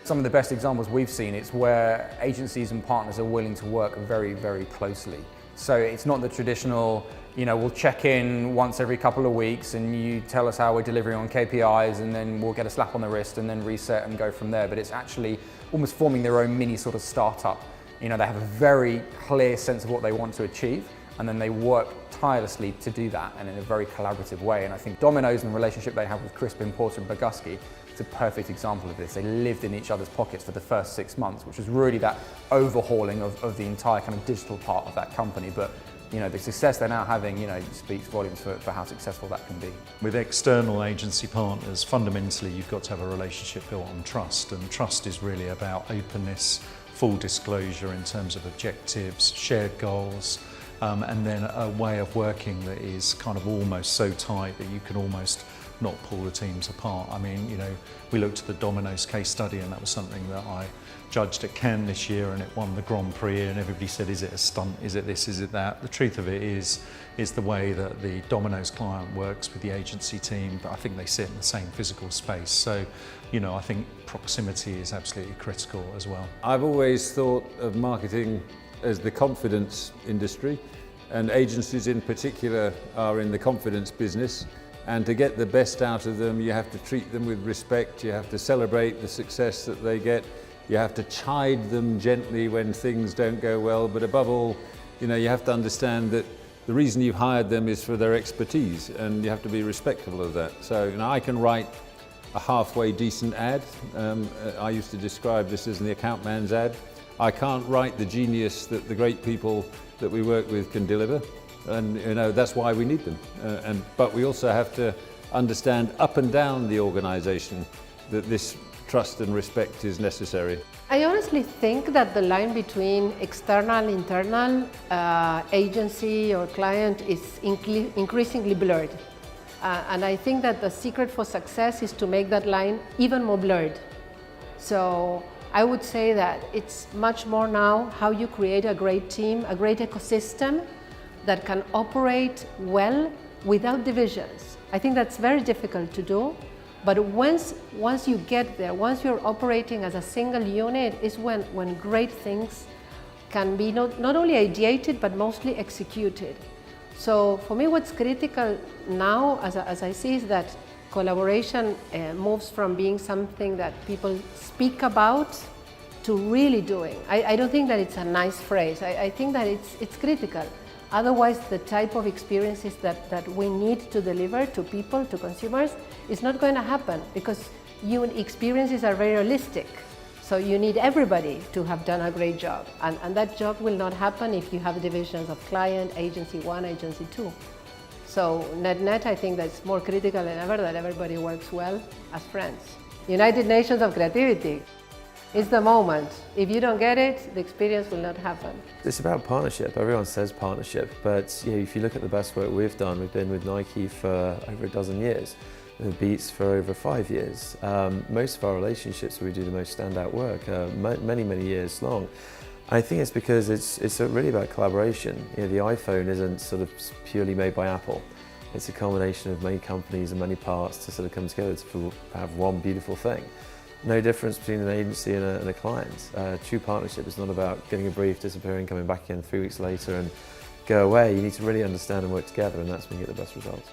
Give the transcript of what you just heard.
Some of the best examples we've seen, it's where agencies and partners are willing to work very, very closely. So it's not the traditional, we'll check in once every couple of weeks and you tell us how we're delivering on KPIs and then we'll get a slap on the wrist and then reset and go from there. But it's actually almost forming their own mini sort of startup. They have a very clear sense of what they want to achieve, and then they work tirelessly to do that and in a very collaborative way. And I think Domino's and the relationship they have with Crispin, Porter and Boguski is a perfect example of this. They lived in each other's pockets for the first 6 months, which was really that overhauling of the entire kind of digital part of that company. But the success they're now having, speaks volumes for how successful that can be. With external agency partners, fundamentally you've got to have a relationship built on trust, and trust is really about openness, full disclosure in terms of objectives, shared goals, and then a way of working that is kind of almost so tight that you can almost not pull the teams apart. I mean, we looked at the Domino's case study, and that was something that I judged at Cannes this year, and it won the Grand Prix, and everybody said, is it a stunt, is it this, is it that? The truth of it is the way that the Domino's client works with the agency team, but I think they sit in the same physical space. So, I think proximity is absolutely critical as well. I've always thought of marketing as the confidence industry, and agencies in particular are in the confidence business. And to get the best out of them, you have to treat them with respect, you have to celebrate the success that they get, you have to chide them gently when things don't go well, but above all, you have to understand that the reason you've hired them is for their expertise, and you have to be respectful of that. So, I can write a halfway decent ad. I used to describe this as the account man's ad. I can't write the genius that the great people that we work with can deliver. And that's why we need them. But we also have to understand up and down the organisation that this trust and respect is necessary. I honestly think that the line between external, internal, agency or client is increasingly blurred. And I think that the secret for success is to make that line even more blurred. So I would say that it's much more now how you create a great team, a great ecosystem that can operate well without divisions. I think that's very difficult to do, but once you get there, once you're operating as a single unit, is when great things can be not only ideated, but mostly executed. So for me, what's critical now, as I see, is that collaboration moves from being something that people speak about to really doing. I don't think that it's a nice phrase. I think that it's critical. Otherwise, the type of experiences that we need to deliver to people, to consumers, is not going to happen, because experiences are very realistic. So you need everybody to have done a great job. And that job will not happen if you have divisions of client, agency 1, agency 2. So net, I think that it's more critical than ever that everybody works well as friends. United Nations of Creativity. It's the moment. If you don't get it, the experience will not happen. It's about partnership. Everyone says partnership, but if you look at the best work we've done, we've been with Nike for over a dozen years, with Beats for over 5 years. Most of our relationships where we do the most standout work are many years long. I think it's because it's really about collaboration. The iPhone isn't sort of purely made by Apple. It's a combination of many companies and many parts to sort of come together to have one beautiful thing. No difference between an agency and a client. True partnership is not about getting a brief, disappearing, coming back in 3 weeks later and go away. You need to really understand and work together, and that's when you get the best results.